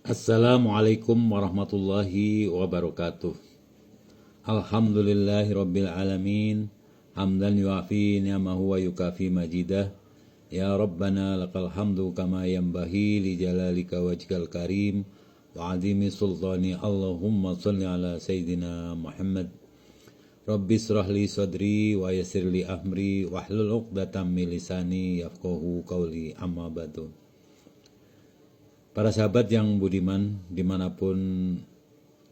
Assalamualaikum warahmatullahi wabarakatuh. Alhamdulillahirabbil alamin. Hamdan yuafi ni'amahu wa yukafi majidah. Ya Rabbana lakal hamdu kama yanbahi li jalalika wajhikal karim wa azimi sultani. Allahumma salli ala sayyidina Muhammad. Rabbi israh li sadri wa yassir li amri wahlul 'uqdatam min lisani yafqahu qawli, amma ba'du. Para sahabat yang budiman dimanapun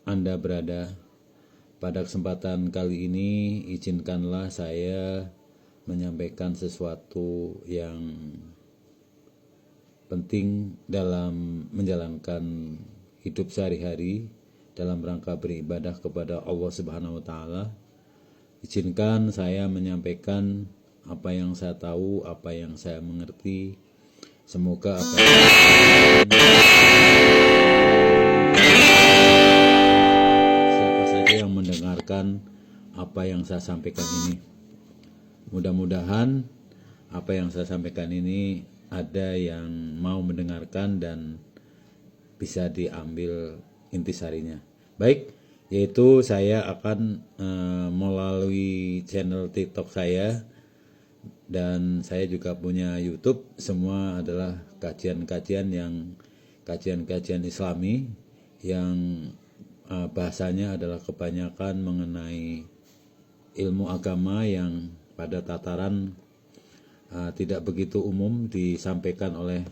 Anda berada, pada kesempatan kali ini izinkanlah saya menyampaikan sesuatu yang penting dalam menjalankan hidup sehari-hari dalam rangka beribadah kepada Allah Subhanahu wa taala. Izinkan saya menyampaikan apa yang saya tahu, apa yang saya mengerti. Semoga apa siapa saja yang mendengarkan apa yang saya sampaikan ini, mudah-mudahan apa yang saya sampaikan ini ada yang mau mendengarkan dan bisa diambil intisarinya. Baik, yaitu saya akan melalui channel TikTok saya, dan saya juga punya YouTube. Semua adalah kajian-kajian Islami yang bahasanya adalah kebanyakan mengenai ilmu agama yang pada tataran tidak begitu umum disampaikan oleh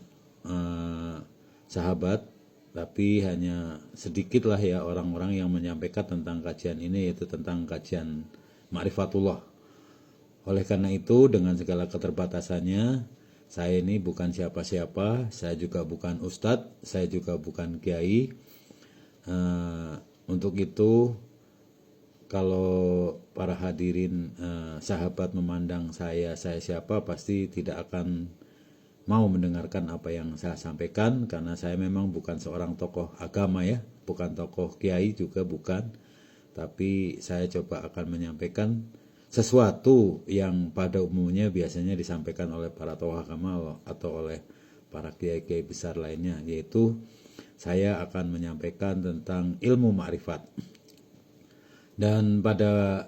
sahabat, tapi hanya sedikitlah ya orang-orang yang menyampaikan tentang kajian ini, yaitu tentang kajian Ma'rifatullah. Oleh karena itu, dengan segala keterbatasannya, saya ini bukan siapa-siapa, saya juga bukan ustadz, saya juga bukan kiai. Untuk itu, kalau para hadirin sahabat memandang saya siapa, pasti tidak akan mau mendengarkan apa yang saya sampaikan, karena saya memang bukan seorang tokoh agama ya, bukan tokoh kiai juga bukan, tapi saya coba akan menyampaikan sesuatu yang pada umumnya biasanya disampaikan oleh para tokoh agama atau oleh para kiai-kiai besar lainnya, yaitu saya akan menyampaikan tentang ilmu ma'rifat. Dan pada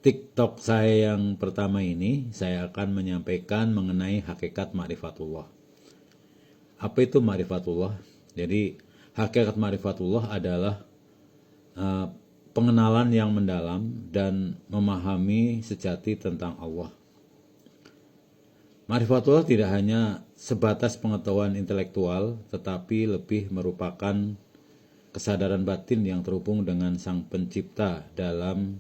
TikTok saya yang pertama ini, saya akan menyampaikan mengenai hakikat ma'rifatullah. Apa itu ma'rifatullah? Jadi hakikat ma'rifatullah adalah pengenalan yang mendalam dan memahami sejati tentang Allah. Ma'rifatullah tidak hanya sebatas pengetahuan intelektual, tetapi lebih merupakan kesadaran batin yang terhubung dengan Sang Pencipta. Dalam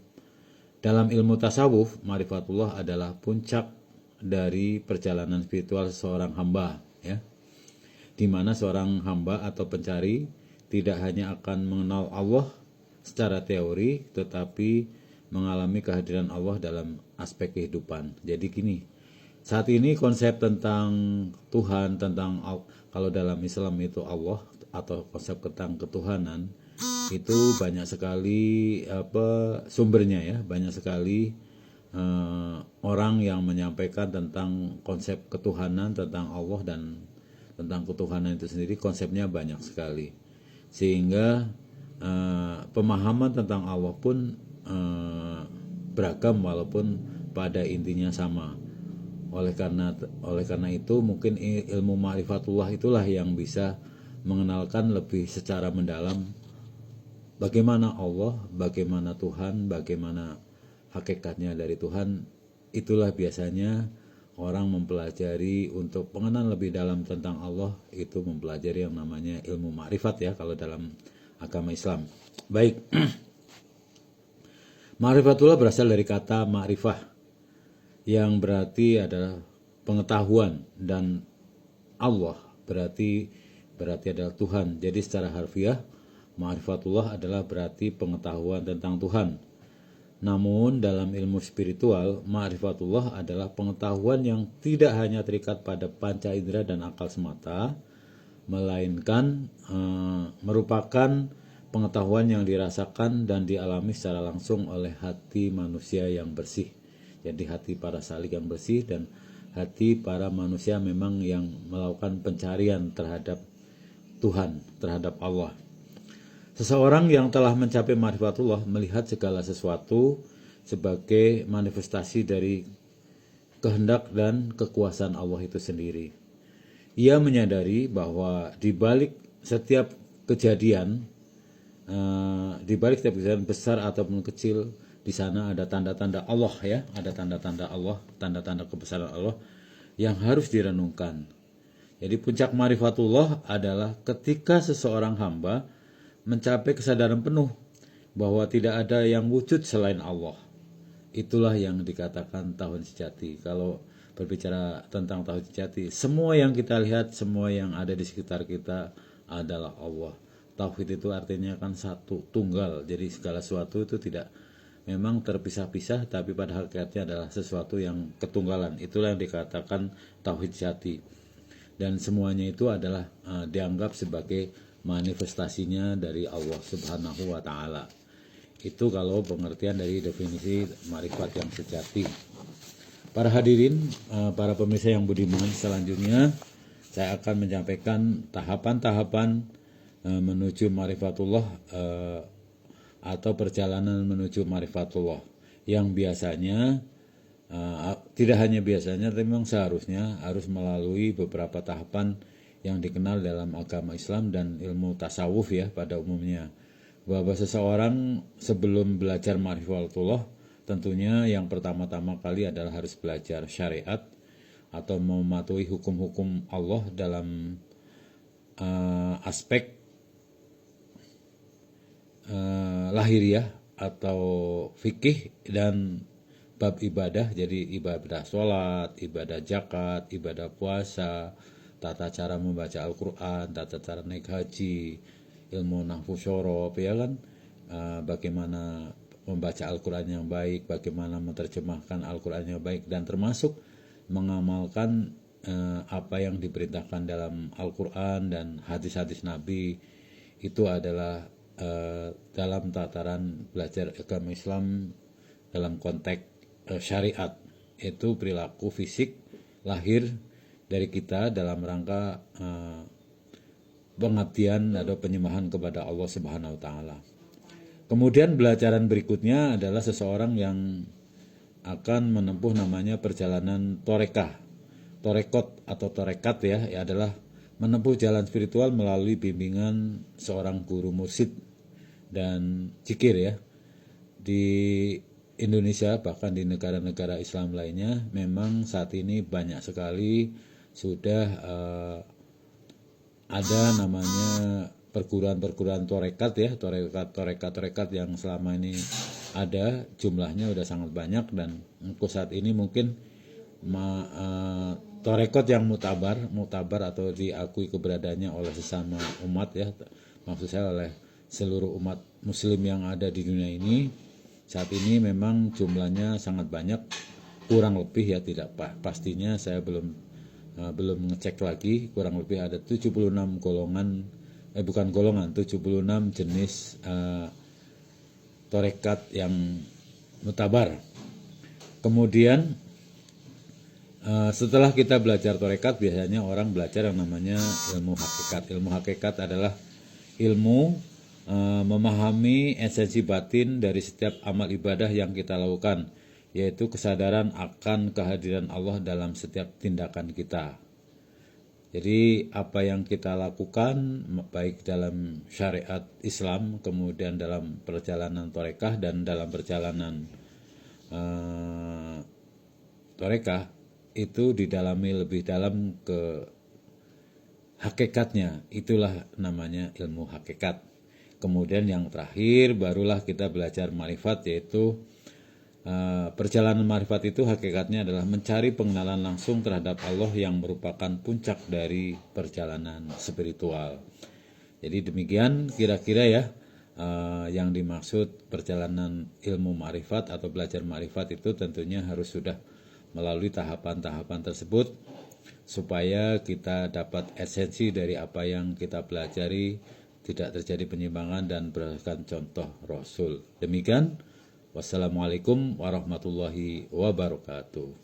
ilmu tasawuf, ma'rifatullah adalah puncak dari perjalanan spiritual seorang hamba, ya, di mana seorang hamba atau pencari tidak hanya akan mengenal Allah secara teori, tetapi mengalami kehadiran Allah dalam aspek kehidupan. Jadi gini, saat ini konsep tentang Tuhan, tentang kalau dalam Islam itu Allah, atau konsep tentang ketuhanan, itu banyak sekali sumbernya ya, banyak sekali orang yang menyampaikan tentang konsep ketuhanan, tentang Allah dan tentang ketuhanan itu sendiri, konsepnya banyak sekali, sehingga pemahaman tentang Allah pun beragam walaupun pada intinya sama. Oleh karena itu mungkin ilmu ma'rifatullah itulah yang bisa mengenalkan lebih secara mendalam bagaimana Allah, bagaimana Tuhan, bagaimana hakikatnya dari Tuhan. Itulah biasanya orang mempelajari untuk pengenalan lebih dalam tentang Allah, itu mempelajari yang namanya ilmu ma'rifat ya kalau dalam agama Islam. Baik, ma'rifatullah berasal dari kata ma'rifah yang berarti adalah pengetahuan, dan Allah berarti adalah Tuhan. Jadi secara harfiah ma'rifatullah adalah berarti pengetahuan tentang Tuhan. Namun dalam ilmu spiritual, ma'rifatullah adalah pengetahuan yang tidak hanya terikat pada panca indera dan akal semata, melainkan merupakan pengetahuan yang dirasakan dan dialami secara langsung oleh hati manusia yang bersih. Jadi hati para salik yang bersih dan hati para manusia memang yang melakukan pencarian terhadap Tuhan, terhadap Allah. Seseorang yang telah mencapai ma'rifatullah melihat segala sesuatu sebagai manifestasi dari kehendak dan kekuasaan Allah itu sendiri. Ia menyadari bahwa di balik setiap kejadian, besar ataupun kecil, di sana ada tanda-tanda Allah ya, ada tanda-tanda Allah, tanda-tanda kebesaran Allah yang harus direnungkan. Jadi puncak ma'rifatullah adalah ketika seseorang hamba mencapai kesadaran penuh bahwa tidak ada yang wujud selain Allah. Itulah yang dikatakan tauhid sejati. Kalau berbicara tentang tauhid sejati, semua yang kita lihat, semua yang ada di sekitar kita adalah Allah. Tauhid itu artinya kan satu, tunggal. Jadi segala sesuatu itu tidak memang terpisah-pisah, tapi pada hakikatnya adalah sesuatu yang ketunggalan. Itulah yang dikatakan tauhid sejati. Dan semuanya itu adalah dianggap sebagai manifestasinya dari Allah Subhanahu wa Ta'ala. Itu kalau pengertian dari definisi ma'rifat yang sejati. Para hadirin, para pemirsa yang budiman, selanjutnya saya akan menyampaikan tahapan-tahapan menuju ma'rifatullah atau perjalanan menuju ma'rifatullah yang biasanya tidak hanya biasanya, tapi memang seharusnya harus melalui beberapa tahapan yang dikenal dalam agama Islam dan ilmu tasawuf ya pada umumnya. Bahwa seseorang sebelum belajar ma'rifatullah tentunya yang pertama-tama kali adalah harus belajar syariat atau mematuhi hukum-hukum Allah dalam aspek lahiriah atau fikih dan bab ibadah. Jadi ibadah sholat, ibadah zakat, ibadah puasa, tata cara membaca Al-Quran, tata cara naik haji, ilmu nahwu syorob, ya kan, bagaimana membaca Al-Quran yang baik, bagaimana menerjemahkan Al-Quran yang baik, dan termasuk mengamalkan apa yang diperintahkan dalam Al-Quran dan hadis-hadis Nabi. Itu adalah dalam tataran belajar agama Islam dalam konteks syariat. Itu perilaku fisik lahir dari kita dalam rangka pengabdian atau penyembahan kepada Allah Subhanahu wa Ta'ala. Kemudian pelajaran berikutnya adalah seseorang yang akan menempuh namanya perjalanan torekot atau torekat ya adalah menempuh jalan spiritual melalui bimbingan seorang guru mursyid dan zikir ya. Di Indonesia bahkan di negara-negara Islam lainnya memang saat ini banyak sekali sudah ada namanya perguruan-perguruan torekat ya, torekat yang selama ini ada, jumlahnya udah sangat banyak, dan untuk saat ini mungkin torekot yang mutabar atau diakui keberadaannya oleh sesama umat ya, maksud saya oleh seluruh umat muslim yang ada di dunia ini, saat ini memang jumlahnya sangat banyak, kurang lebih ya, tidak pastinya saya belum ngecek lagi, kurang lebih ada 76 jenis torekat yang mutabar. Kemudian setelah kita belajar torekat, biasanya orang belajar yang namanya ilmu hakikat. Ilmu hakikat adalah ilmu memahami esensi batin dari setiap amal ibadah yang kita lakukan, yaitu kesadaran akan kehadiran Allah dalam setiap tindakan kita. Jadi apa yang kita lakukan baik dalam syariat Islam, kemudian dalam perjalanan torekah dan dalam perjalanan torekah, itu didalami lebih dalam ke hakikatnya. Itulah namanya ilmu hakikat. Kemudian yang terakhir barulah kita belajar ma'rifat, yaitu perjalanan ma'rifat itu hakikatnya adalah mencari pengenalan langsung terhadap Allah yang merupakan puncak dari perjalanan spiritual. Jadi demikian kira-kira ya yang dimaksud perjalanan ilmu ma'rifat atau belajar ma'rifat itu tentunya harus sudah melalui tahapan-tahapan tersebut supaya kita dapat esensi dari apa yang kita pelajari, tidak terjadi penyimpangan dan berdasarkan contoh Rasul. Demikian. Wassalamualaikum warahmatullahi wabarakatuh.